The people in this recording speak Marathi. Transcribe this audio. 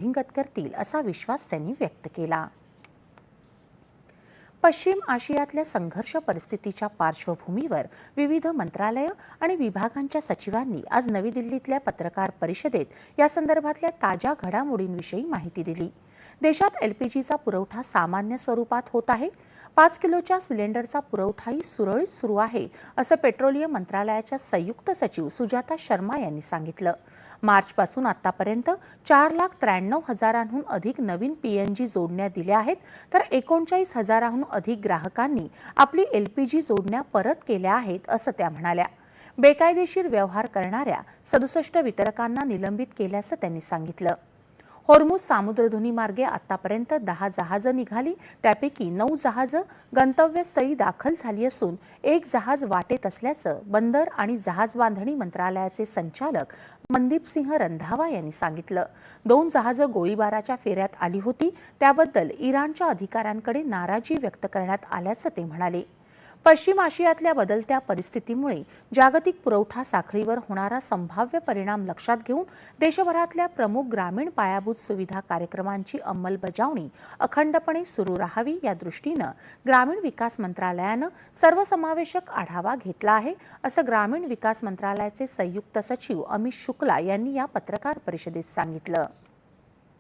वृद्धिंगत करतील असा विश्वास त्यांनी व्यक्त केला। पश्चिम आशियातल्या संघर्ष परिस्थितीच्या पार्श्वभूमीवर विविध मंत्रालय आणि विभागांच्या सचिवांनी आज नवी दिल्लीतल्या पत्रकार परिषदेत या संदर्भातल्या ताज्या घडामोडींविषयी माहिती दिली। देशात एलपीजीचा पुरवठा सामान्य स्वरूपात होत आहे। 5 किलोच्या सिलेंडरचा पुरवठाही सुरळीत सुरू आहे असं पेट्रोलियम मंत्रालयाच्या संयुक्त सचिव सुजाता शर्मा यांनी सांगितलं। मार्चपासून आतापर्यंत 4,93,000हून अधिक नवीन पीएनजी जोडण्या दिल्या आहेत, तर 39,000हून अधिक ग्राहकांनी आपली एलपीजी जोडण्या परत केल्या आहेत असं त्या म्हणाल्या। बेकायदेशीर व्यवहार करणाऱ्या 67 वितरकांना निलंबित केल्याचं त्यांनी सांगितलं। होर्मुझ सामुद्रधुनीमार्गे आतापर्यंत 10 जहाजं निघाली, त्यापैकी 9 जहाजं गंतव्यस्थळी दाखल झाली असून एक जहाज वाटेत असल्याचं बंदर आणि जहाज बांधणी मंत्रालयाचे संचालक मनदीप सिंह रंधावा यांनी सांगितलं। 2 जहाजं गोळीबाराच्या फेऱ्यात आली होती, त्याबद्दल इराणच्या अधिकाऱ्यांकडे नाराजी व्यक्त करण्यात आल्याचं ते म्हणाले। पश्चिम आशियातल्या बदलत्या परिस्थितीमुळे जागतिक पुरवठा साखळीवर होणारा संभाव्य परिणाम लक्षात घेऊन देशभरातल्या प्रमुख ग्रामीण पायाभूत सुविधा कार्यक्रमांची अंमलबजावणी अखंडपणे सुरू राहावी या दृष्टीनं ग्रामीण विकास मंत्रालयानं सर्वसमावेशक आढावा घेतला आहे असं ग्रामीण विकास मंत्रालयाचे संयुक्त सचिव अमित शुक्ला यांनी या पत्रकार परिषदेत सांगितलं।